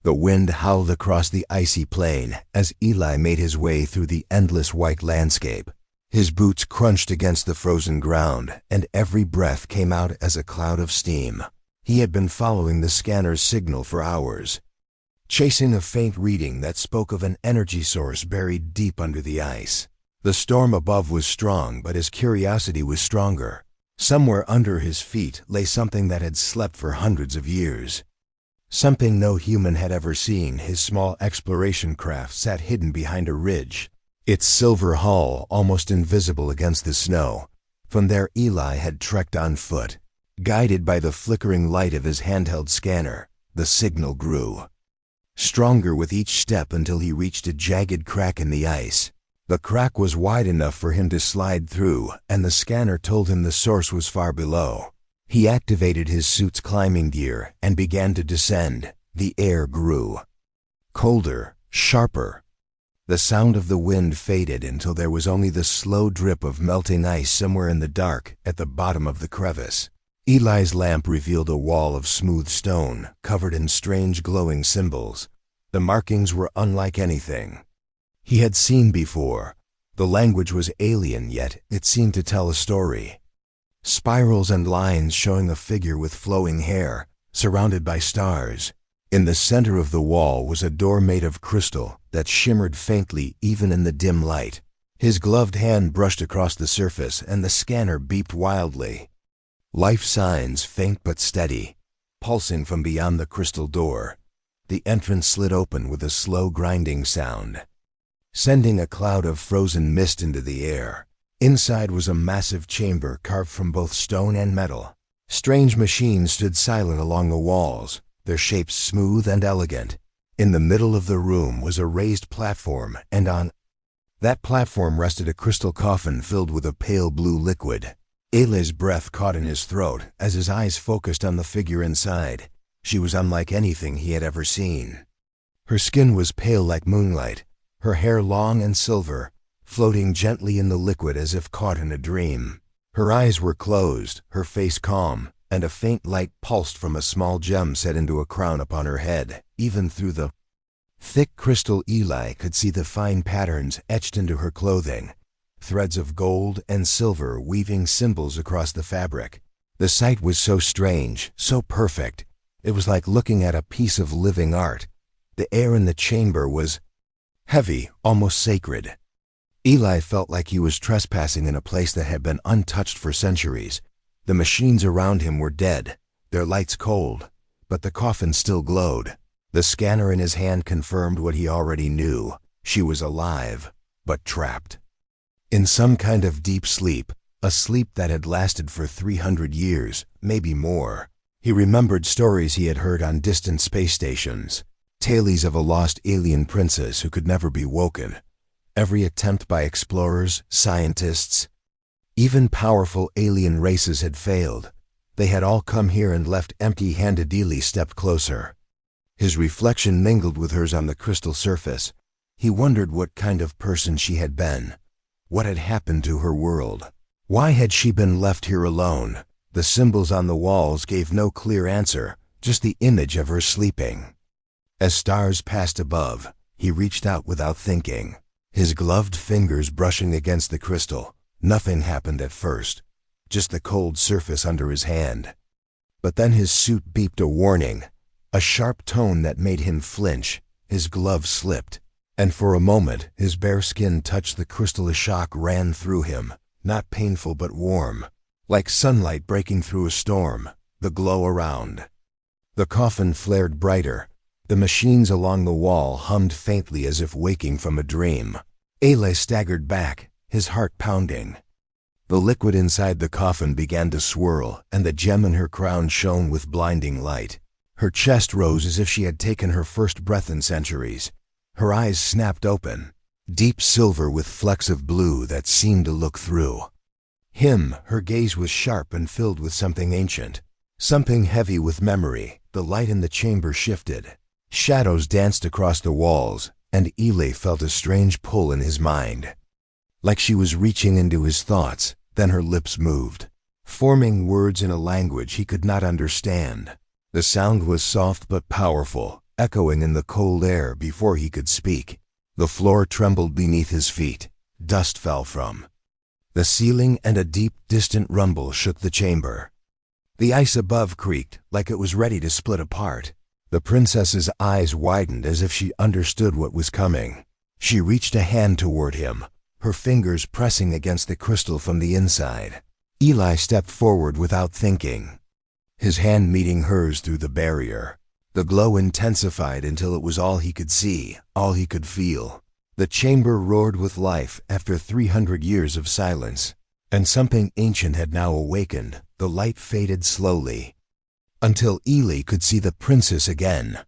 The wind howled across the icy plain as Eli made his way through the endless white landscape. His boots crunched against the frozen ground, and every breath came out as a cloud of steam. He had been following the scanner's signal for hours, chasing a faint reading that spoke of an energy source buried deep under the ice. The storm above was strong, but his curiosity was stronger. Somewhere under his feet lay something that had slept for hundreds of years. Something no human had ever seen. His small exploration craft sat hidden behind a ridge, its silver hull almost invisible against the snow. From there Eli had trekked on foot. Guided by the flickering light of his handheld scanner, the signal grew stronger with each step until he reached a jagged crack in the ice. The crack was wide enough for him to slide through, and the scanner told him the source was far below. He activated his suit's climbing gear and began to descend. The air grew colder, sharper. The sound of the wind faded until there was only the slow drip of melting ice somewhere in the dark at the bottom of the crevice. Eli's lamp revealed a wall of smooth stone covered in strange glowing symbols. The markings were unlike anything he had seen before. The language was alien, yet it seemed to tell a story. Spirals and lines showing a figure with flowing hair, surrounded by stars. In the center of the wall was a door made of crystal that shimmered faintly even in the dim light. His gloved hand brushed across the surface and the scanner beeped wildly. Life signs, faint but steady, pulsing from beyond the crystal door. The entrance slid open with a slow grinding sound, sending a cloud of frozen mist into the air. Inside was a massive chamber carved from both stone and metal. Strange machines stood silent along the walls, their shapes smooth and elegant. In the middle of the room was a raised platform, and on that platform rested a crystal coffin filled with a pale blue liquid. Eli's breath caught in his throat as his eyes focused on the figure inside. She was unlike anything he had ever seen. Her skin was pale like moonlight, her hair long and silver, floating gently in the liquid as if caught in a dream. Her eyes were closed, her face calm, and a faint light pulsed from a small gem set into a crown upon her head. Even through the thick crystal, Eli could see the fine patterns etched into her clothing, threads of gold and silver weaving symbols across the fabric. The sight was so strange, so perfect. It was like looking at a piece of living art. The air in the chamber was heavy, almost sacred. Eli felt like he was trespassing in a place that had been untouched for centuries. The machines around him were dead, their lights cold, but the coffin still glowed. The scanner in his hand confirmed what he already knew. She was alive, but trapped in some kind of deep sleep, a sleep that had lasted for 300 years, maybe more. He remembered stories he had heard on distant space stations, tales of a lost alien princess who could never be woken. Every attempt by explorers, scientists, even powerful alien races had failed. They had all come here and left empty-handed. Eli stepped closer. His reflection mingled with hers on the crystal surface. He wondered what kind of person she had been. What had happened to her world? Why had she been left here alone? The symbols on the walls gave no clear answer, just the image of her sleeping. As stars passed above, he reached out without thinking, his gloved fingers brushing against the crystal. Nothing happened at first, just the cold surface under his hand. But then his suit beeped a warning, a sharp tone that made him flinch. His glove slipped, and for a moment his bare skin touched the crystal. A shock ran through him, not painful but warm, like sunlight breaking through a storm. The glow around the coffin flared brighter. The machines along the wall hummed faintly as if waking from a dream. Eli staggered back, his heart pounding. The liquid inside the coffin began to swirl, and the gem in her crown shone with blinding light. Her chest rose as if she had taken her first breath in centuries. Her eyes snapped open, deep silver with flecks of blue that seemed to look through him. Her gaze was sharp and filled with something ancient, something heavy with memory. The light in the chamber shifted. Shadows danced across the walls, and Eli felt a strange pull in his mind, like she was reaching into his thoughts. Then her lips moved, forming words in a language he could not understand. The sound was soft but powerful, echoing in the cold air before he could speak. The floor trembled beneath his feet. Dust fell from the ceiling, and a deep, distant rumble shook the chamber. The ice above creaked like it was ready to split apart. The princess's eyes widened as if she understood what was coming. She reached a hand toward him, her fingers pressing against the crystal from the inside. Eli stepped forward without thinking, his hand meeting hers through the barrier. The glow intensified until it was all he could see, all he could feel. The chamber roared with life after 300 years of silence, and something ancient had now awakened. The light faded slowly, until Eli could see the princess again.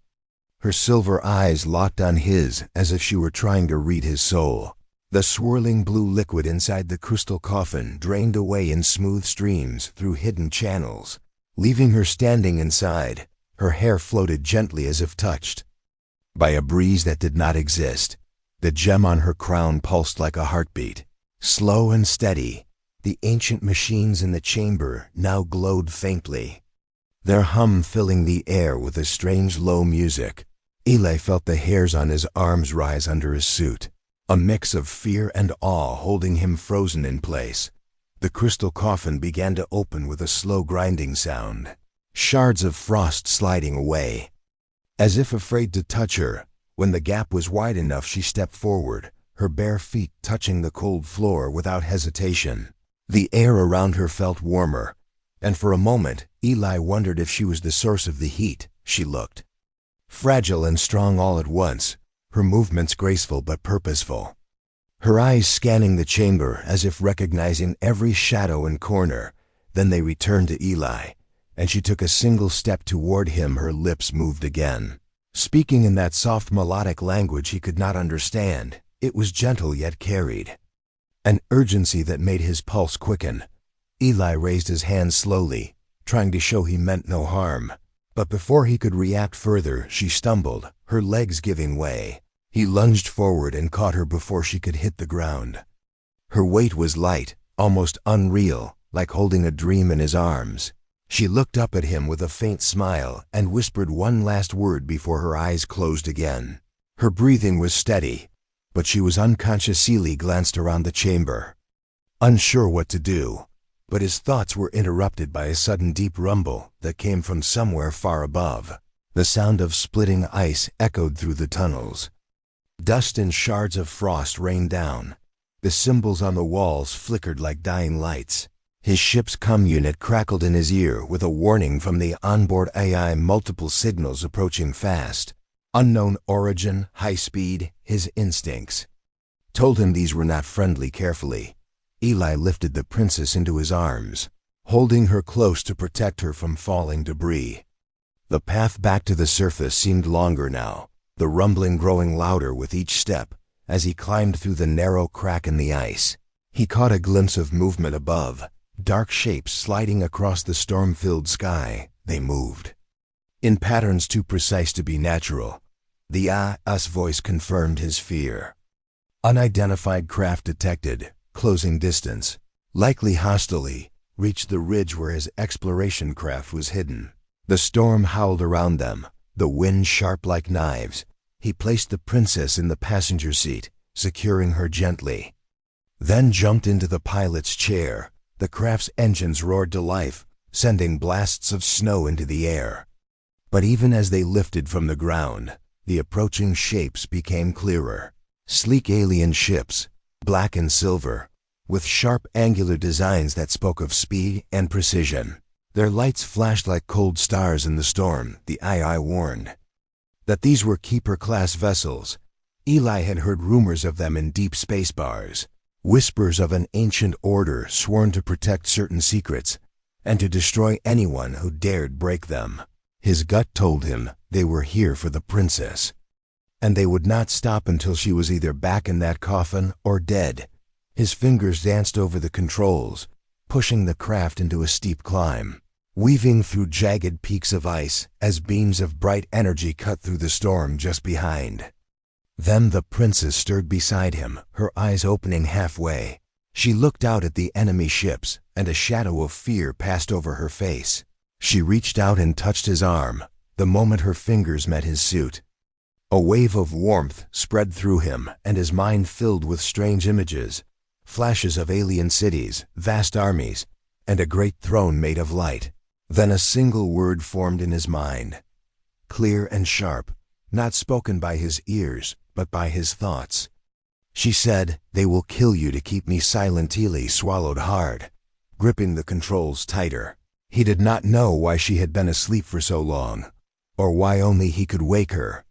Her silver eyes locked on his as if she were trying to read his soul. The swirling blue liquid inside the crystal coffin drained away in smooth streams through hidden channels, leaving her standing inside. Her hair floated gently as if touched by a breeze that did not exist. The gem on her crown pulsed like a heartbeat, slow and steady. The ancient machines in the chamber now glowed faintly, their hum filling the air with a strange low music. Eli felt the hairs on his arms rise under his suit, a mix of fear and awe holding him frozen in place. The crystal coffin began to open with a slow grinding sound, shards of frost sliding away. As if afraid to touch her, when the gap was wide enough, she stepped forward, her bare feet touching the cold floor without hesitation. The air around her felt warmer, and for a moment, Eli wondered if she was the source of the heat. She looked fragile and strong all at once, her movements graceful but purposeful. Her eyes scanning the chamber as if recognizing every shadow and corner. Then they returned to Eli, and she took a single step toward him. Her lips moved again, speaking in that soft melodic language he could not understand. It was gentle yet carried an urgency that made his pulse quicken. Eli raised his hand slowly, trying to show he meant no harm. But before he could react further, she stumbled, her legs giving way. He lunged forward and caught her before she could hit the ground. Her weight was light, almost unreal, like holding a dream in his arms. She looked up at him with a faint smile and whispered one last word before her eyes closed again. Her breathing was steady, but she was unconscious. Eli glanced around the chamber, unsure what to do, but his thoughts were interrupted by a sudden deep rumble that came from somewhere far above. The sound of splitting ice echoed through the tunnels. Dust and shards of frost rained down. The symbols on the walls flickered like dying lights. His ship's comm unit crackled in his ear with a warning from the onboard AI, multiple signals approaching fast. Unknown origin, high speed. His instincts told him these were not friendly. Carefully, Eli lifted the princess into his arms, holding her close to protect her from falling debris. The path back to the surface seemed longer now, the rumbling growing louder with each step. As he climbed through the narrow crack in the ice, he caught a glimpse of movement above, dark shapes sliding across the storm-filled sky. They moved in patterns too precise to be natural. The us voice confirmed his fear. Unidentified craft detected, closing distance, likely hostilely, reached the ridge where his exploration craft was hidden. The storm howled around them, the wind sharp like knives. He placed the princess in the passenger seat, securing her gently, then jumped into the pilot's chair. The craft's engines roared to life, sending blasts of snow into the air. But even as they lifted from the ground, the approaching shapes became clearer. Sleek alien ships, black and silver, with sharp angular designs that spoke of speed and precision. Their lights flashed like cold stars in the storm. The AI warned that these were Keeper-class vessels. Eli had heard rumors of them in deep space bars, whispers of an ancient order sworn to protect certain secrets and to destroy anyone who dared break them. His gut told him they were here for the princess, and they would not stop until she was either back in that coffin or dead. His fingers danced over the controls, pushing the craft into a steep climb, weaving through jagged peaks of ice as beams of bright energy cut through the storm just behind. Then the princess stirred beside him, her eyes opening halfway. She looked out at the enemy ships, and a shadow of fear passed over her face. She reached out and touched his arm, the moment her fingers met his suit. A wave of warmth spread through him, and his mind filled with strange images, flashes of alien cities, vast armies, and a great throne made of light. Then a single word formed in his mind, clear and sharp, not spoken by his ears, but by his thoughts. She said, "They will kill you to keep me silent." Ely swallowed hard, gripping the controls tighter. He did not know why she had been asleep for so long, or why only he could wake her.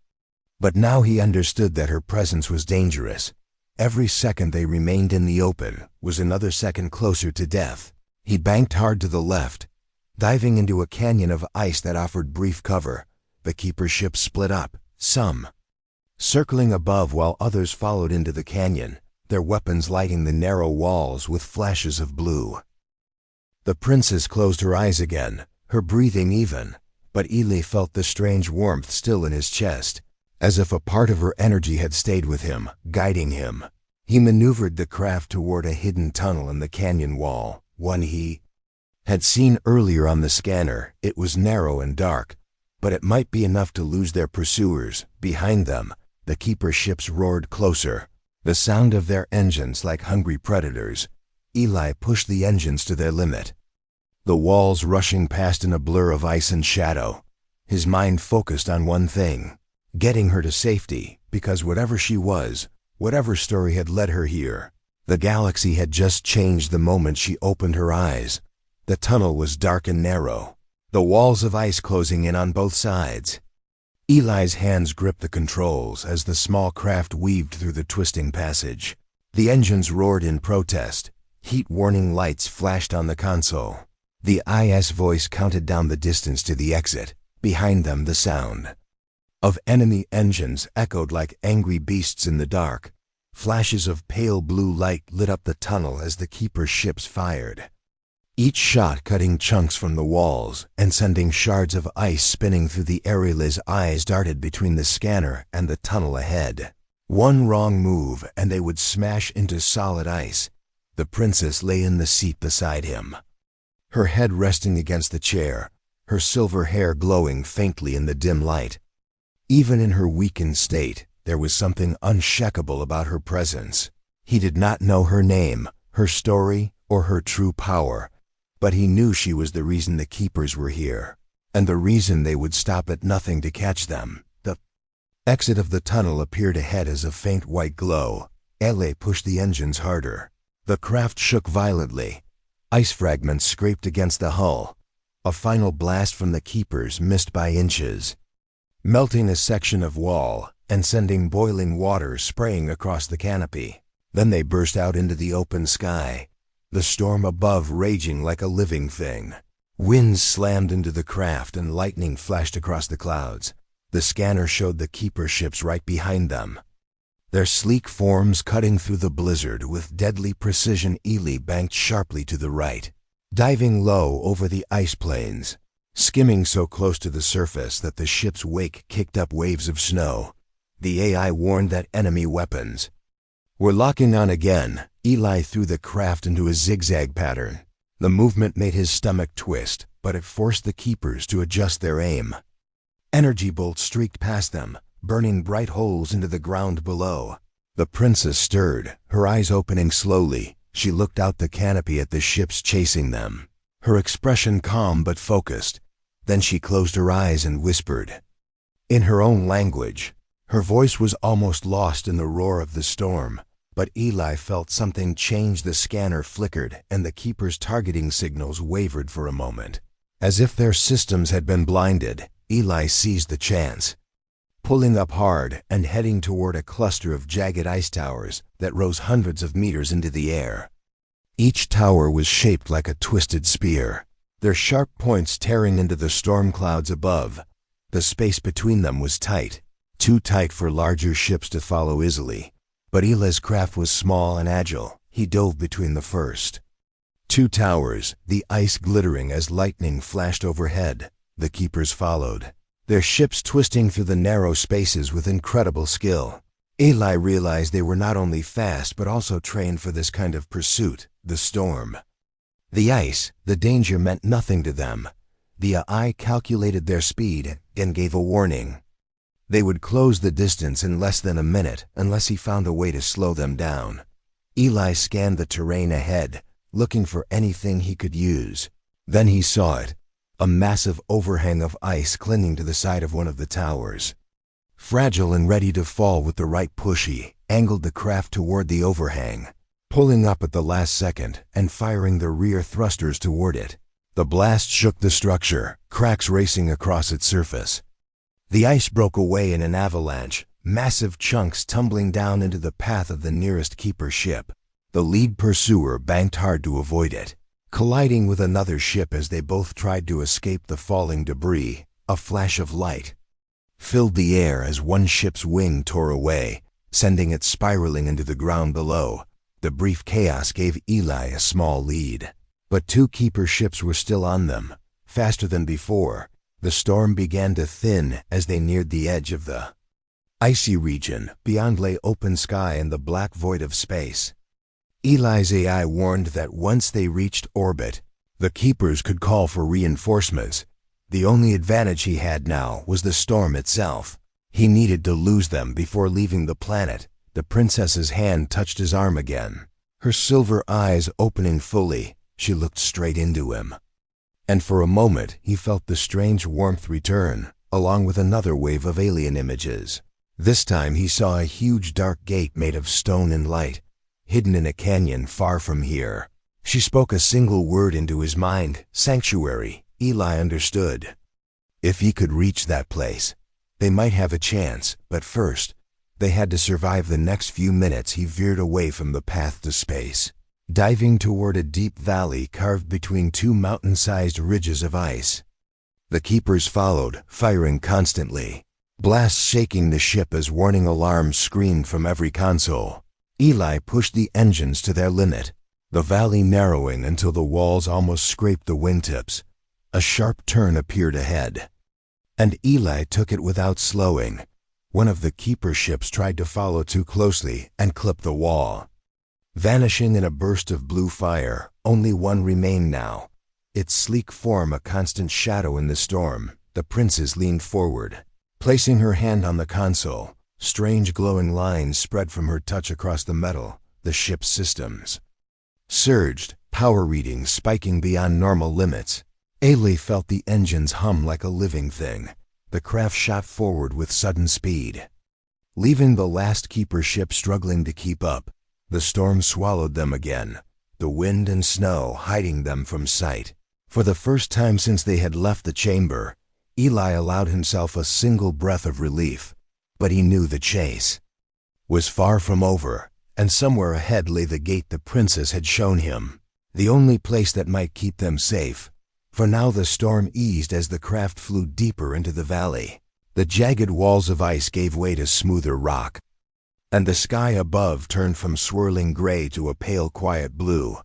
But now he understood that her presence was dangerous. Every second they remained in the open was another second closer to death. He banked hard to the left, diving into a canyon of ice that offered brief cover. The keeper ships split up, some circling above while others followed into the canyon, their weapons lighting the narrow walls with flashes of blue. The princess closed her eyes again, her breathing even, but Ely felt the strange warmth still in his chest, as if a part of her energy had stayed with him, guiding him. He maneuvered the craft toward a hidden tunnel in the canyon wall, one he had seen earlier on the scanner. It was narrow and dark, but it might be enough to lose their pursuers. Behind them, the keeper ships roared closer, the sound of their engines like hungry predators. Ely pushed the engines to their limit, the walls rushing past in a blur of ice and shadow. His mind focused on one thing, getting her to safety, because whatever she was, whatever story had led her here, the galaxy had just changed the moment she opened her eyes. The tunnel was dark and narrow, the walls of ice closing in on both sides. Ely's hands gripped the controls as the small craft weaved through the twisting passage. The engines roared in protest. Heat warning lights flashed on the console. The IS voice counted down the distance to the exit. Behind them, the sound of enemy engines echoed like angry beasts in the dark. Flashes of pale blue light lit up the tunnel as the keeper's ships fired, each shot cutting chunks from the walls and sending shards of ice spinning through the air. Ely's eyes darted between the scanner and the tunnel ahead. One wrong move and they would smash into solid ice. The princess lay in the seat beside him, her head resting against the chair, her silver hair glowing faintly in the dim light. Even in her weakened state, there was something unshakable about her presence. He did not know her name, her story, or her true power, but he knew she was the reason the keepers were here, and the reason they would stop at nothing to catch them. The exit of the tunnel appeared ahead as a faint white glow. Ely pushed the engines harder. The craft shook violently. Ice fragments scraped against the hull. A final blast from the keepers missed by inches, melting a section of wall and sending boiling water spraying across the canopy. Then they burst out into the open sky, the storm above raging like a living thing. Winds slammed into the craft and lightning flashed across the clouds. The scanner showed the keeper ships right behind them, their sleek forms cutting through the blizzard with deadly precision. Ely banked sharply to the right, diving low over the ice plains, skimming so close to the surface that the ship's wake kicked up waves of snow. The AI warned that enemy weapons were locking on again. Ely threw the craft into a zigzag pattern. The movement made his stomach twist, but it forced the keepers to adjust their aim. Energy bolts streaked past them, burning bright holes into the ground below. The princess stirred, her eyes opening slowly. She looked out the canopy at the ships chasing them, her expression calm but focused. Then she closed her eyes and whispered, in her own language. Her voice was almost lost in the roar of the storm, but Ely felt something change. The scanner flickered and the keeper's targeting signals wavered for a moment. As if their systems had been blinded, Ely seized the chance, pulling up hard and heading toward a cluster of jagged ice towers that rose hundreds of meters into the air. Each tower was shaped like a twisted spear, their sharp points tearing into the storm clouds above. The space between them was tight, too tight for larger ships to follow easily. But Ely's craft was small and agile. He dove between the first two towers, the ice glittering as lightning flashed overhead. The keepers followed, their ships twisting through the narrow spaces with incredible skill. Ely realized they were not only fast but also trained for this kind of pursuit, the storm. The ice, the danger meant nothing to them. The eye calculated their speed and gave a warning. They would close the distance in less than a minute unless he found a way to slow them down. Eli scanned the terrain ahead, looking for anything he could use. Then he saw it, a massive overhang of ice clinging to the side of one of the towers. Fragile and ready to fall with the right push, he angled the craft toward the overhang, pulling up at the last second and firing the rear thrusters toward it. The blast shook the structure, cracks racing across its surface. The ice broke away in an avalanche, massive chunks tumbling down into the path of the nearest keeper ship. The lead pursuer banked hard to avoid it, colliding with another ship as they both tried to escape the falling debris. A flash of light filled the air as one ship's wing tore away, sending it spiraling into the ground below. The brief chaos gave Eli a small lead, but two keeper ships were still on them, faster than before. The storm began to thin as they neared the edge of the icy region. Beyond lay open sky and the black void of space. Eli's AI warned that once they reached orbit, the keepers could call for reinforcements. The only advantage he had now was the storm itself. He needed to lose them before leaving the planet. The princess's hand touched his arm again. Her silver eyes opening fully, she looked straight into him. And for a moment he felt the strange warmth return, along with another wave of alien images. This time he saw a huge dark gate made of stone and light, hidden in a canyon far from here. She spoke a single word into his mind: sanctuary. Eli understood. If he could reach that place, they might have a chance, but first, they had to survive the next few minutes. He veered away from the path to space, diving toward a deep valley carved between two mountain-sized ridges of ice. The keepers followed, firing constantly, blasts shaking the ship as warning alarms screamed from every console. Eli pushed the engines to their limit, the valley narrowing until the walls almost scraped the wingtips. A sharp turn appeared ahead, and Eli took it without slowing. One of the keeper ships tried to follow too closely and clipped the wall. Vanishing in a burst of blue fire, only one remained now, its sleek form a constant shadow in the storm. The princess leaned forward, placing her hand on the console. Strange glowing lines spread from her touch across the metal. The ship's systems surged, power readings spiking beyond normal limits. Eli felt the engines hum like a living thing. The craft shot forward with sudden speed, leaving the last keeper ship struggling to keep up. The storm swallowed them again, the wind and snow hiding them from sight. For the first time since they had left the chamber, Eli allowed himself a single breath of relief. But he knew the chase was far from over, and somewhere ahead lay the gate the princess had shown him, the only place that might keep them safe. For now the storm eased as the craft flew deeper into the valley. The jagged walls of ice gave way to smoother rock, and the sky above turned from swirling gray to a pale quiet blue.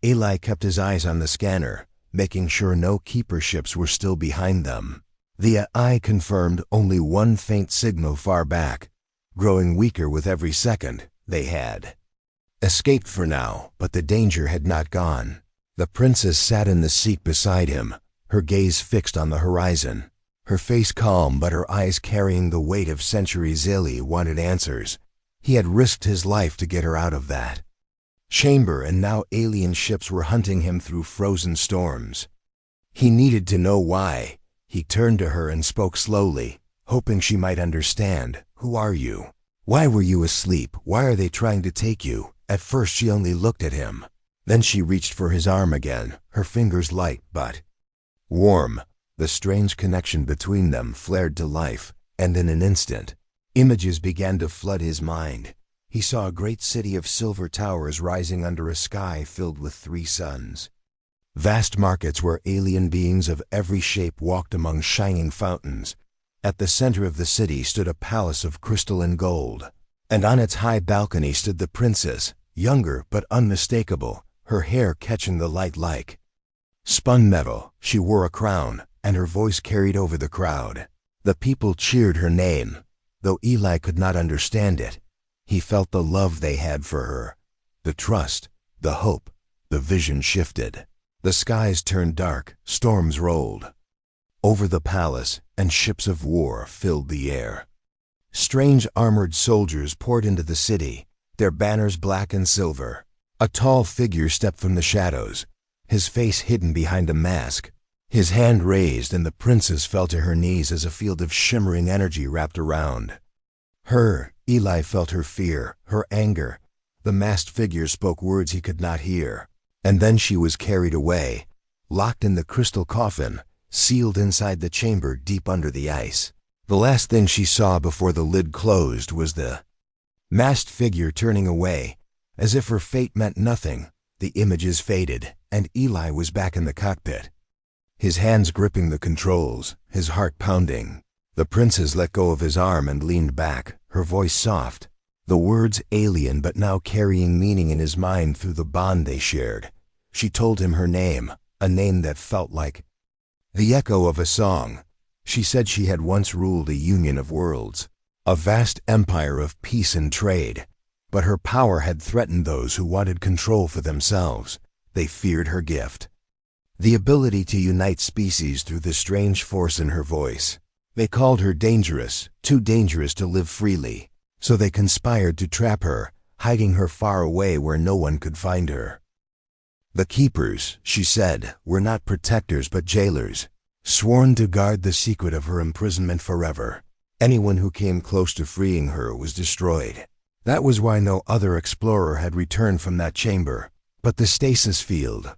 Eli kept his eyes on the scanner, making sure no keeper ships were still behind them. The eye confirmed only one faint signal far back, growing weaker with every second. They had escaped for now, but the danger had not gone. The princess sat in the seat beside him, her gaze fixed on the horizon, her face calm but her eyes carrying the weight of centuries. Eli wanted answers. He had risked his life to get her out of that chamber, and now alien ships were hunting him through frozen storms. He needed to know why. He turned to her and spoke slowly, hoping she might understand. Who are you? Why were you asleep? Why are they trying to take you? At first she only looked at him. Then she reached for his arm again, her fingers light but warm. The strange connection between them flared to life, and in an instant, images began to flood his mind. He saw a great city of silver towers rising under a sky filled with 3 suns. Vast markets where alien beings of every shape walked among shining fountains. At the center of the city stood a palace of crystal and gold, and on its high balcony stood the princess, younger but unmistakable, her hair catching the light like spun metal. She wore a crown, and her voice carried over the crowd. The people cheered her name, though Eli could not understand it. He felt the love they had for her, the trust, the hope. The vision shifted. The skies turned dark, storms rolled, over the palace, and ships of war filled the air. Strange armored soldiers poured into the city, their banners black and silver. A tall figure stepped from the shadows, his face hidden behind a mask. His hand raised, and the princess fell to her knees as a field of shimmering energy wrapped around her. Eli felt her fear, her anger. The masked figure spoke words he could not hear. And then she was carried away, locked in the crystal coffin, sealed inside the chamber deep under the ice. The last thing she saw before the lid closed was the masked figure turning away, as if her fate meant nothing. The images faded, and Eli was back in the cockpit, his hands gripping the controls, his heart pounding. The princess let go of his arm and leaned back, her voice soft, the words alien but now carrying meaning in his mind through the bond they shared. She told him her name, a name that felt like the echo of a song. She said she had once ruled a union of worlds, a vast empire of peace and trade, but her power had threatened those who wanted control for themselves. They feared her gift, the ability to unite species through the strange force in her voice. They called her dangerous, too dangerous to live freely, so they conspired to trap her, hiding her far away where no one could find her. The keepers, she said, were not protectors but jailers, sworn to guard the secret of her imprisonment forever. Anyone who came close to freeing her was destroyed. That was why no other explorer had returned from that chamber. But the stasis field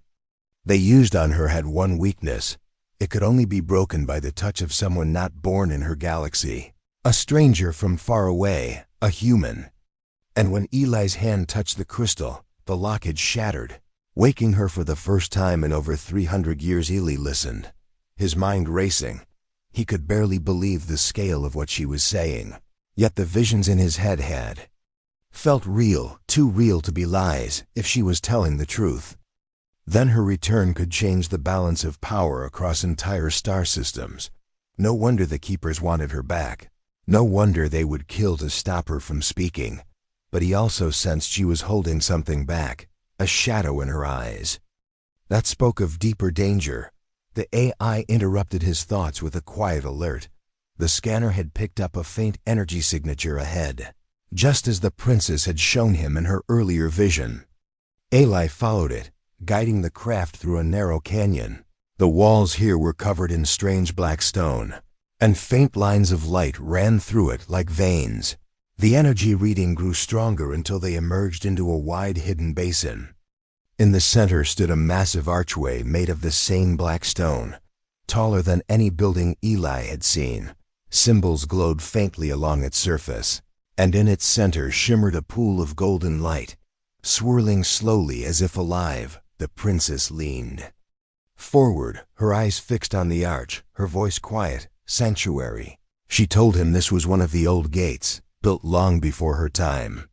they used on her had one weakness. It could only be broken by the touch of someone not born in her galaxy, a stranger from far away, a human. And when Eli's hand touched the crystal, the lockage shattered, waking her for the first time in over 300 years. Eli listened, his mind racing. He could barely believe the scale of what she was saying. Yet the visions in his head had felt real, too real to be lies, if she was telling the truth. Then her return could change the balance of power across entire star systems. No wonder the keepers wanted her back. No wonder they would kill to stop her from speaking. But he also sensed she was holding something back, a shadow in her eyes that spoke of deeper danger. The AI interrupted his thoughts with a quiet alert. The scanner had picked up a faint energy signature ahead, just as the princess had shown him in her earlier vision. Eli followed it, guiding the craft through a narrow canyon. The walls here were covered in strange black stone, and faint lines of light ran through it like veins. The energy reading grew stronger until they emerged into a wide hidden basin. In the center stood a massive archway made of the same black stone, taller than any building Eli had seen. Symbols glowed faintly along its surface, and in its center shimmered a pool of golden light, swirling slowly as if alive. The princess leaned forward, her eyes fixed on the arch, her voice quiet. Sanctuary. She told him this was one of the old gates, built long before her time.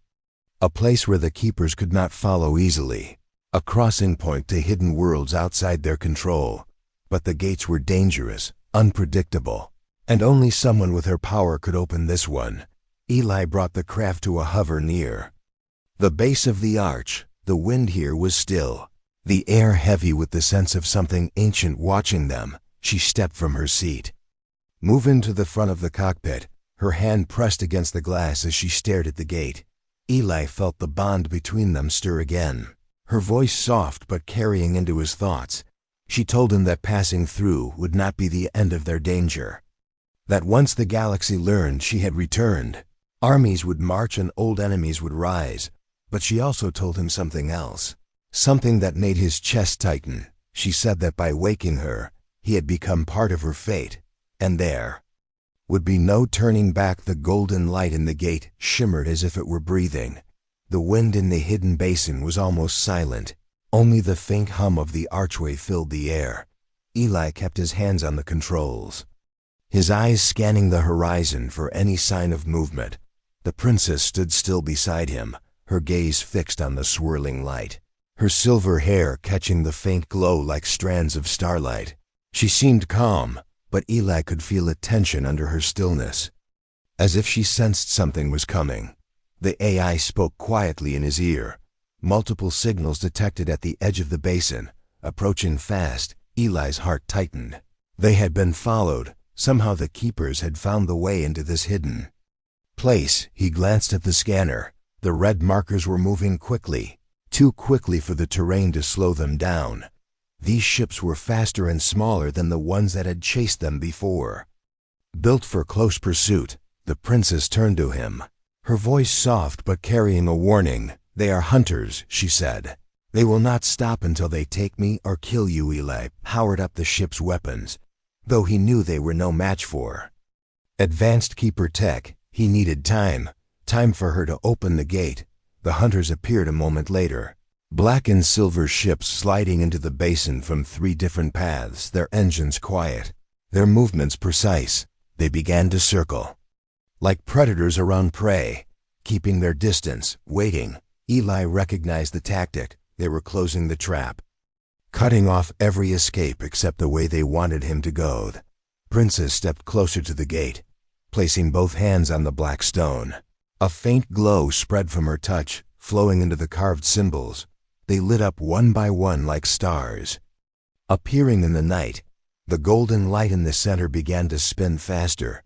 A place where the keepers could not follow easily, a crossing point to hidden worlds outside their control. But the gates were dangerous, unpredictable, and only someone with her power could open this one. Eli brought the craft to a hover near the base of the arch. The wind here was still, the air heavy with the sense of something ancient watching them. She stepped from her seat, moving to the front of the cockpit, her hand pressed against the glass as she stared at the gate. Eli felt the bond between them stir again, her voice soft but carrying into his thoughts. She told him that passing through would not be the end of their danger, that once the galaxy learned she had returned, armies would march and old enemies would rise. But she also told him something else, something that made his chest tighten. She said that by waking her, he had become part of her fate, and there would be no turning back. The golden light in the gate shimmered as if it were breathing. The wind in the hidden basin was almost silent. Only the faint hum of the archway filled the air. Eli kept his hands on the controls, his eyes scanning the horizon for any sign of movement. The princess stood still beside him, her gaze fixed on the swirling light, her silver hair catching the faint glow like strands of starlight. She seemed calm, but Eli could feel a tension under her stillness, as if she sensed something was coming. The AI spoke quietly in his ear, multiple signals detected at the edge of the basin, approaching fast. Eli's heart tightened. They had been followed. Somehow the keepers had found the way into this hidden place. He glanced at the scanner. The red markers were moving quickly, too quickly for the terrain to slow them down. These ships were faster and smaller than the ones that had chased them before. Built for close pursuit, the princess turned to him, her voice soft but carrying a warning. "They are hunters," she said. "They will not stop until they take me or kill you." Eli powered up the ship's weapons, though he knew they were no match for advanced keeper tech. He needed time for her to open the gate. The hunters appeared a moment later. Black and silver ships sliding into the basin from 3 different paths, their engines quiet, their movements precise. They began to circle, like predators around prey, keeping their distance, waiting. Eli recognized the tactic. They were closing the trap, cutting off every escape except the way they wanted him to go. The princess stepped closer to the gate, placing both hands on the black stone. A faint glow spread from her touch, flowing into the carved symbols. They lit up one by one like stars, appearing in the night. The golden light in the center began to spin faster,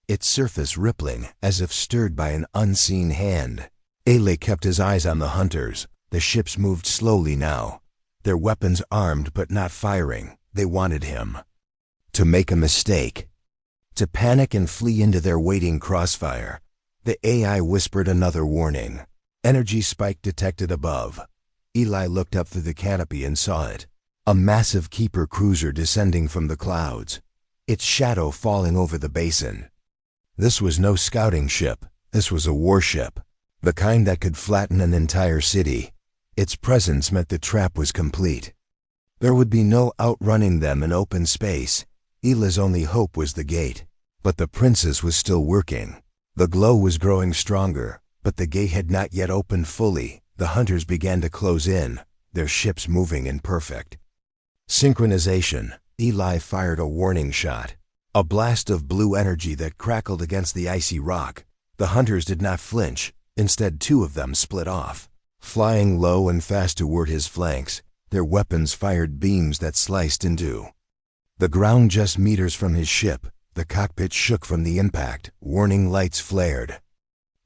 its surface rippling as if stirred by an unseen hand. Ele kept his eyes on the hunters. The ships moved slowly now, their weapons armed but not firing. They wanted him to make a mistake, to panic and flee into their waiting crossfire. The AI whispered another warning. Energy spike detected above. Eli looked up through the canopy and saw it. A massive keeper cruiser descending from the clouds, its shadow falling over the basin. This was no scouting ship. This was a warship, the kind that could flatten an entire city. Its presence meant the trap was complete. There would be no outrunning them in open space. Eli's only hope was the gate. But the princess was still working. The glow was growing stronger, but the gate had not yet opened fully. The hunters began to close in, their ships moving in perfect synchronization. Eli fired a warning shot, a blast of blue energy that crackled against the icy rock. The hunters did not flinch. Instead, 2 of them split off, flying low and fast toward his flanks. Their weapons fired beams that sliced into the ground just meters from his ship. The cockpit shook from the impact. Warning lights flared.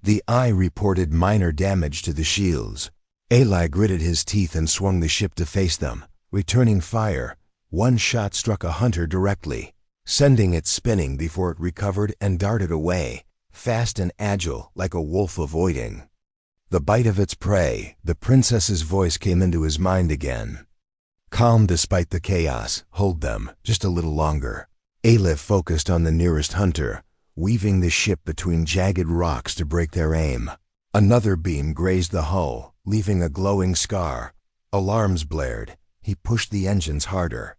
The eye reported minor damage to the shields. Eli gritted his teeth and swung the ship to face them, returning fire. One shot struck a hunter directly, sending it spinning before it recovered and darted away, fast and agile like a wolf avoiding the bite of its prey. The princess's voice came into his mind again. Calm despite the chaos. Hold them just a little longer. Aleph focused on the nearest hunter, weaving the ship between jagged rocks to break their aim. Another beam grazed the hull, leaving a glowing scar. Alarms blared. He pushed the engines harder,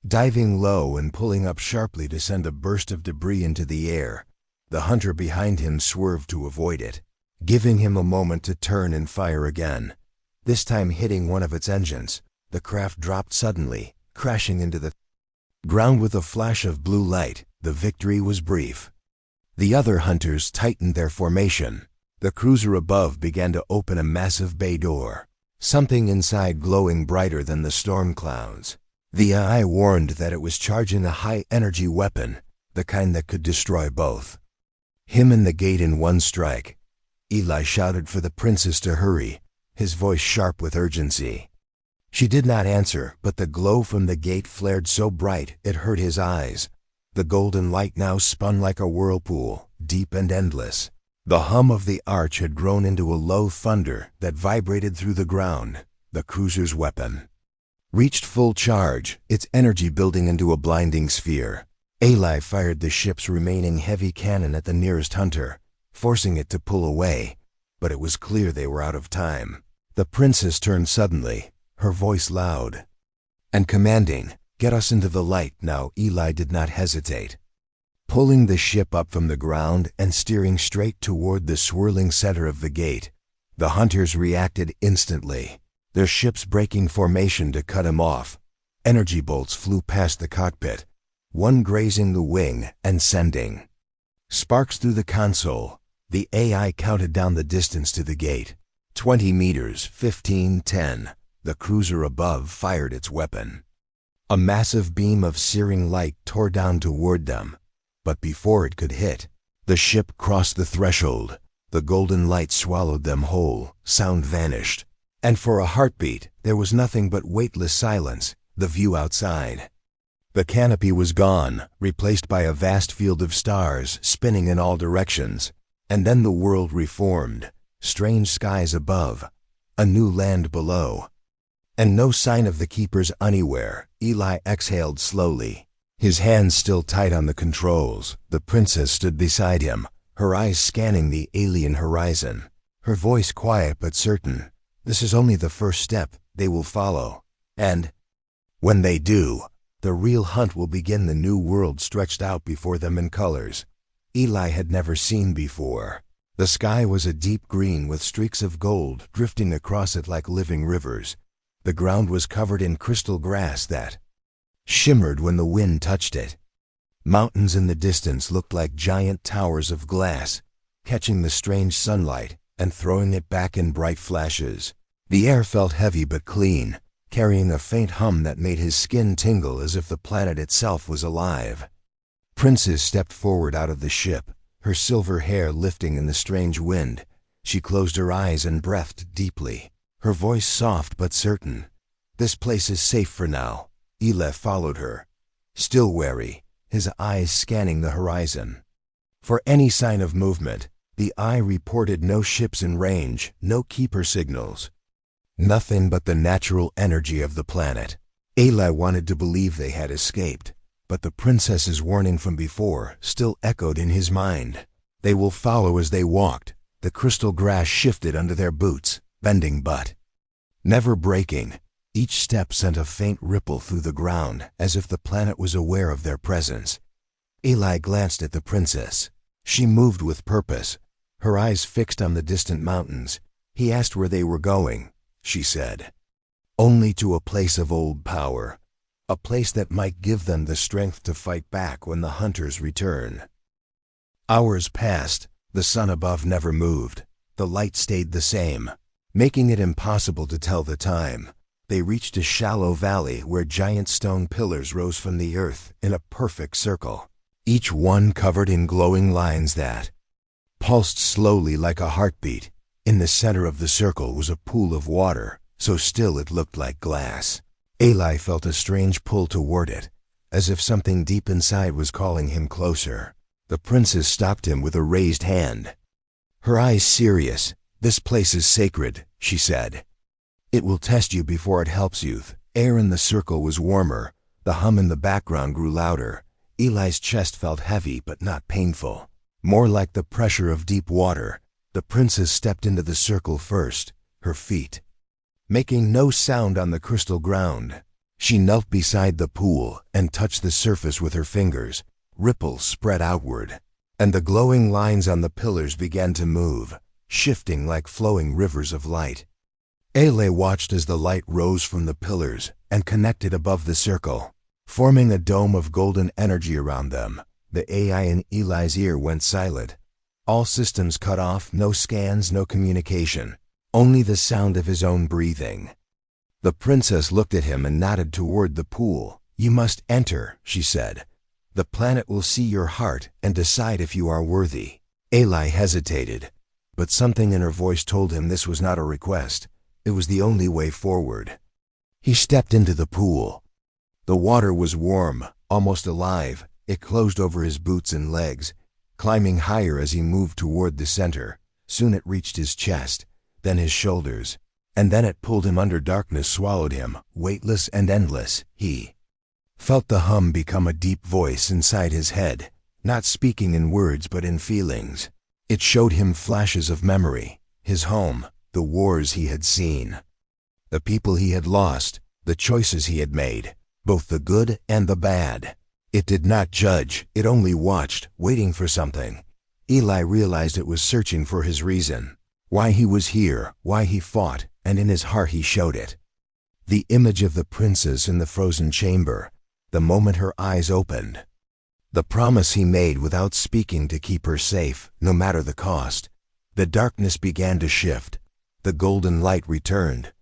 diving low and pulling up sharply to send a burst of debris into the air. The hunter behind him swerved to avoid it, giving him a moment to turn and fire again, this time hitting one of its engines. The craft dropped suddenly, crashing into the ground with a flash of blue light. The victory was brief. The other hunters tightened their formation. The cruiser above began to open a massive bay door, something inside glowing brighter than the storm clouds. The eye warned that it was charging a high-energy weapon, the kind that could destroy both him and the gate in one strike. Eli shouted for the princess to hurry, his voice sharp with urgency. She did not answer, but the glow from the gate flared so bright it hurt his eyes. The golden light now spun like a whirlpool, deep and endless. The hum of the arch had grown into a low thunder that vibrated through the ground. The cruiser's weapon reached full charge, its energy building into a blinding sphere. Eli fired the ship's remaining heavy cannon at the nearest hunter, forcing it to pull away, but it was clear they were out of time. The princess turned suddenly, her voice loud and commanding. "Get us into the light now." Eli did not hesitate, pulling the ship up from the ground and steering straight toward the swirling center of the gate. The hunters reacted instantly, their ships breaking formation to cut him off. Energy bolts flew past the cockpit, one grazing the wing and sending sparks through the console. The AI counted down the distance to the gate. 20 meters, 15, 10. The cruiser above fired its weapon. A massive beam of searing light tore down toward them, but before it could hit, the ship crossed the threshold. The golden light swallowed them whole, sound vanished, and for a heartbeat there was nothing but weightless silence, the view outside. The canopy was gone, replaced by a vast field of stars spinning in all directions, and then the world reformed, strange skies above, a new land below. And no sign of the keepers anywhere. Eli exhaled slowly, his hands still tight on the controls. The princess stood beside him, her eyes scanning the alien horizon, her voice quiet but certain. This is only the first step. They will follow. And when they do, the real hunt will begin. The new world stretched out before them in colors Eli had never seen before. The sky was a deep green with streaks of gold drifting across it like living rivers. The ground was covered in crystal grass that shimmered when the wind touched it. Mountains in the distance looked like giant towers of glass, catching the strange sunlight and throwing it back in bright flashes. The air felt heavy but clean, carrying a faint hum that made his skin tingle as if the planet itself was alive. Princess stepped forward out of the ship, her silver hair lifting in the strange wind. She closed her eyes and breathed deeply, her voice soft but certain. This place is safe for now. Eli followed her, still wary, his eyes scanning the horizon for any sign of movement. The eye reported no ships in range, no keeper signals. Nothing but the natural energy of the planet. Eli wanted to believe they had escaped, but the princess's warning from before still echoed in his mind. They will follow. As they walked, the crystal grass shifted under their boots, bending but never breaking. Each step sent a faint ripple through the ground, as if the planet was aware of their presence. Eli glanced at the princess. She moved with purpose, her eyes fixed on the distant mountains. He asked where they were going. She said, "Only to a place of old power, a place that might give them the strength to fight back when the hunters return." Hours passed. The sun above never moved. The light stayed the same, making it impossible to tell the time. They reached a shallow valley where giant stone pillars rose from the earth in a perfect circle, each one covered in glowing lines that pulsed slowly like a heartbeat. In the center of the circle was a pool of water, so still it looked like glass. Eli felt a strange pull toward it, as if something deep inside was calling him closer. The princess stopped him with a raised hand, her eyes serious. "This place is sacred," she said. "It will test you before it helps you." Air in the circle was warmer. The hum in the background grew louder. Eli's chest felt heavy but not painful, more like the pressure of deep water. The princess stepped into the circle first, her feet making no sound on the crystal ground. She knelt beside the pool and touched the surface with her fingers. Ripples spread outward, and the glowing lines on the pillars began to move, shifting like flowing rivers of light. Eli watched as the light rose from the pillars and connected above the circle, forming a dome of golden energy around them. The AI in Eli's ear went silent. All systems cut off, no scans, no communication, only the sound of his own breathing. The princess looked at him and nodded toward the pool. "You must enter," she said. "The planet will see your heart and decide if you are worthy." Eli hesitated, but something in her voice told him this was not a request. It was the only way forward. He stepped into the pool. The water was warm, almost alive. It closed over his boots and legs, climbing higher as he moved toward the center. Soon it reached his chest, then his shoulders, and then it pulled him under. Darkness swallowed him, weightless and endless. He felt the hum become a deep voice inside his head, not speaking in words but in feelings. It showed him flashes of memory, his home, the wars he had seen, the people he had lost, the choices he had made, both the good and the bad. It did not judge, it only watched, waiting for something. Eli realized it was searching for his reason, why he was here, why he fought, and in his heart he showed it. The image of the princess in the frozen chamber, the moment her eyes opened. The promise he made without speaking to keep her safe, no matter the cost. The darkness began to shift. The golden light returned,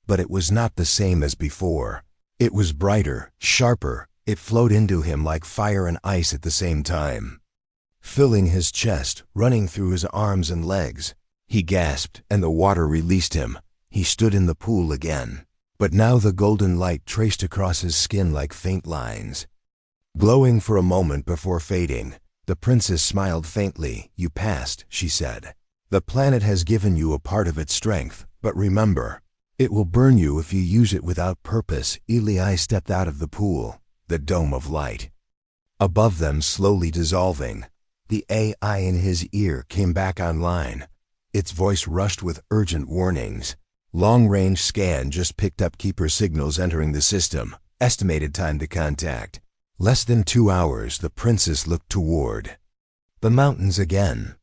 but it was not the same as before. It was brighter, sharper, it flowed into him like fire and ice at the same time. Filling his chest, running through his arms and legs. He gasped, and the water released him. He stood in the pool again. But now the golden light traced across his skin like faint lines. Glowing for a moment before fading, the princess smiled faintly. "You passed," she said. "The planet has given you a part of its strength, but remember, it will burn you if you use it without purpose." Hfy stepped out of the pool, the dome of light. Above them, slowly dissolving, the AI in his ear came back online. Its voice rushed with urgent warnings. Long-range scan just picked up keeper signals entering the system. Estimated time to contact. Less than 2 hours. The princess looked toward the mountains again.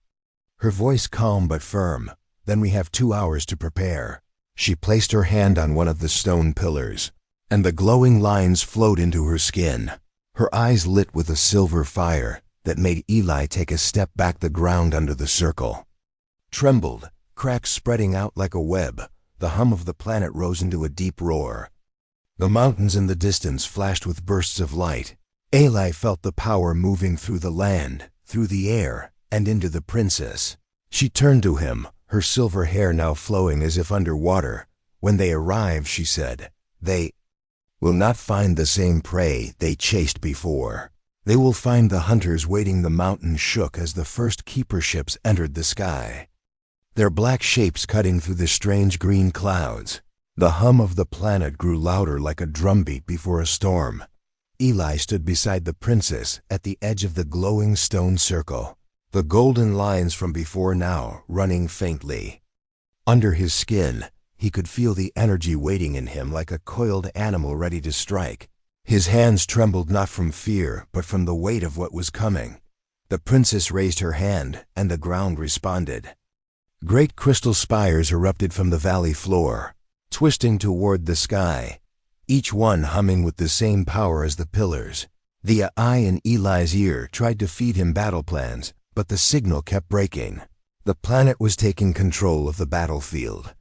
Her voice calm but firm. "Then we have 2 hours to prepare." She placed her hand on one of the stone pillars, and the glowing lines flowed into her skin. Her eyes lit with a silver fire that made Hfy take a step back. The ground under the circle trembled, cracks spreading out like a web. The hum of the planet rose into a deep roar. The mountains in the distance flashed with bursts of light. Hfy felt the power moving through the land, through the air, and into the princess. She turned to him, her silver hair now flowing as if under water. "When they arrive," she said, "they will not find the same prey they chased before. They will find the hunters waiting." The mountain shook as the first keeper ships entered the sky, their black shapes cutting through the strange green clouds. The hum of the planet grew louder like a drumbeat before a storm. Hfy stood beside the princess at the edge of the glowing stone circle, the golden lines from before now running faintly. Under his skin, he could feel the energy waiting in him like a coiled animal ready to strike. His hands trembled not from fear, but from the weight of what was coming. The princess raised her hand, and the ground responded. Great crystal spires erupted from the valley floor, twisting toward the sky, each one humming with the same power as the pillars. The AI in Hfy's ear tried to feed him battle plans, but the signal kept breaking. The planet was taking control of the battlefield,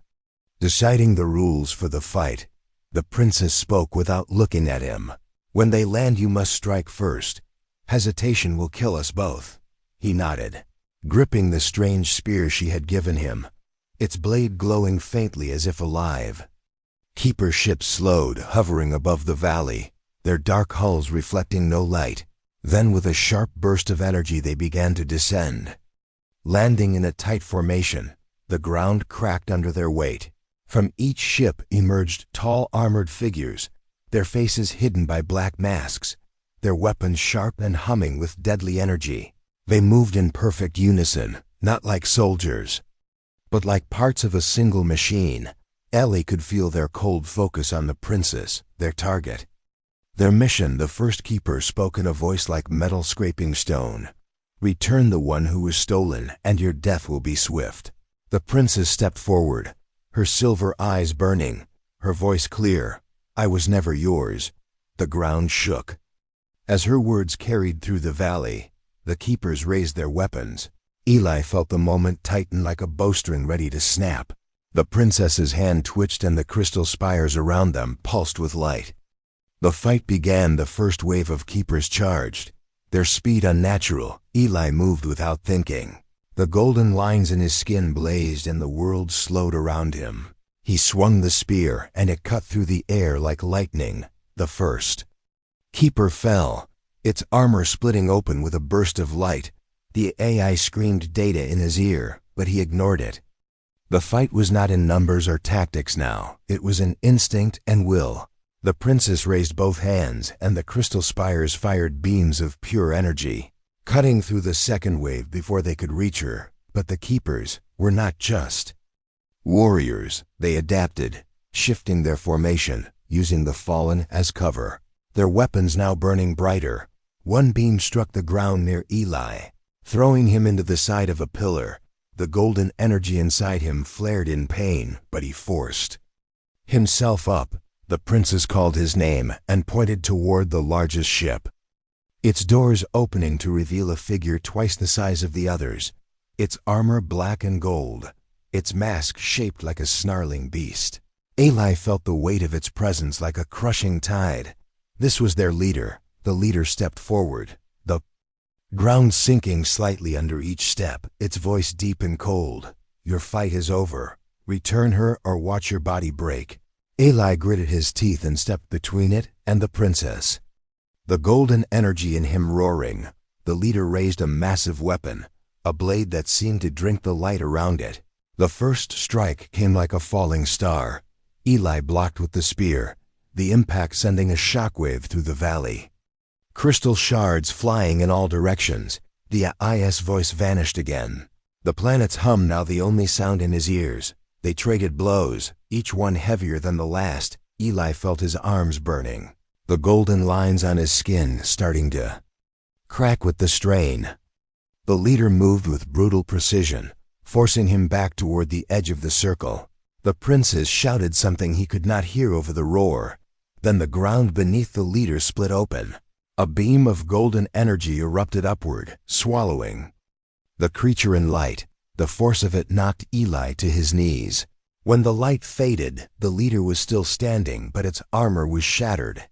deciding the rules for the fight. The princess spoke without looking at him. "When they land, you must strike first. Hesitation will kill us both." He nodded, gripping the strange spear she had given him, its blade glowing faintly as if alive. Keeper ships slowed, hovering above the valley, their dark hulls reflecting no light. Then with a sharp burst of energy they began to descend. Landing in a tight formation, the ground cracked under their weight. From each ship emerged tall armored figures, their faces hidden by black masks, their weapons sharp and humming with deadly energy. They moved in perfect unison, not like soldiers, but like parts of a single machine. Ellie could feel their cold focus on the princess, their target. Their mission, the first keeper spoke in a voice like metal scraping stone. "Return the one who was stolen, and your death will be swift." The princess stepped forward, her silver eyes burning, her voice clear. "I was never yours." The ground shook. As her words carried through the valley, the keepers raised their weapons. Hfy felt the moment tighten like a bowstring ready to snap. The princess's hand twitched and the crystal spires around them pulsed with light. The fight began. The first wave of keepers charged, their speed unnatural. Hfy moved without thinking. The golden lines in his skin blazed and the world slowed around him. He swung the spear and it cut through the air like lightning. The first keeper fell, its armor splitting open with a burst of light. The AI screamed data in his ear, but he ignored it. The fight was not in numbers or tactics now. It was in instinct and will. The princess raised both hands, and the crystal spires fired beams of pure energy, cutting through the second wave before they could reach her. But the keepers were not just warriors. They adapted, shifting their formation, using the fallen as cover, their weapons now burning brighter. One beam struck the ground near Hfy, throwing him into the side of a pillar. The golden energy inside him flared in pain, but he forced himself up. The princess called his name and pointed toward the largest ship, its doors opening to reveal a figure twice the size of the others, its armor black and gold, its mask shaped like a snarling beast. Eli felt the weight of its presence like a crushing tide. This was their leader. The leader stepped forward, the ground sinking slightly under each step, its voice deep and cold. "Your fight is over. Return her or watch your body break." Eli gritted his teeth and stepped between it and the princess. The golden energy in him roaring, the leader raised a massive weapon, a blade that seemed to drink the light around it. The first strike came like a falling star. Eli blocked with the spear, the impact sending a shockwave through the valley. Crystal shards flying in all directions. The IS voice vanished again. The planet's hum now the only sound in his ears. They traded blows, each one heavier than the last. Eli felt his arms burning, the golden lines on his skin starting to crack with the strain. The leader moved with brutal precision, forcing him back toward the edge of the circle. The princess shouted something he could not hear over the roar. Then the ground beneath the leader split open. A beam of golden energy erupted upward, swallowing the creature in light. The force of it knocked Eli to his knees. When the light faded, the leader was still standing, but its armor was shattered,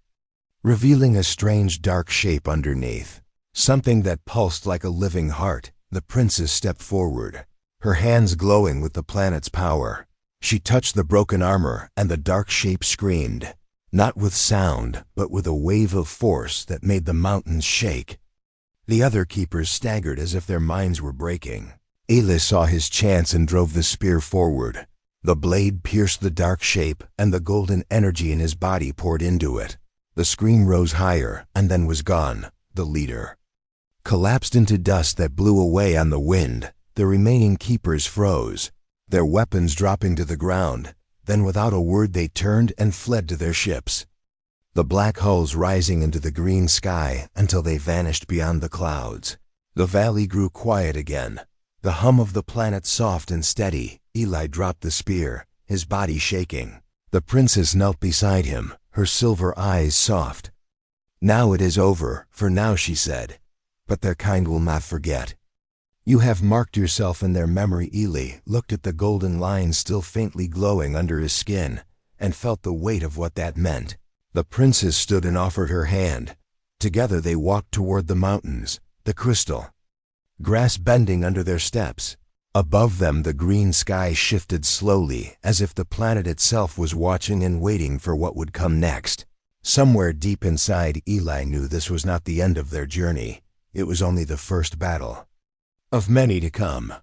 revealing a strange dark shape underneath, something that pulsed like a living heart. The princess stepped forward, her hands glowing with the planet's power. She touched the broken armor, and the dark shape screamed, not with sound, but with a wave of force that made the mountains shake. The other keepers staggered as if their minds were breaking. Eli saw his chance and drove the spear forward. The blade pierced the dark shape, and the golden energy in his body poured into it. The scream rose higher, and then was gone. The leader collapsed into dust that blew away on the wind. The remaining keepers froze, their weapons dropping to the ground. Then without a word they turned and fled to their ships, the black hulls rising into the green sky until they vanished beyond the clouds. The valley grew quiet again, the hum of the planet soft and steady. Eli dropped the spear, his body shaking. The princess knelt beside him, her silver eyes soft. "Now it is over, for now," she said, "but their kind will not forget. You have marked yourself in their memory." Eli looked at the golden lines still faintly glowing under his skin and felt the weight of what that meant. The princess stood and offered her hand. Together they walked toward the mountains, the crystal grass bending under their steps. Above them the green sky shifted slowly, as if the planet itself was watching and waiting for what would come next. Somewhere deep inside, Eli knew this was not the end of their journey. It was only the first battle of many to come.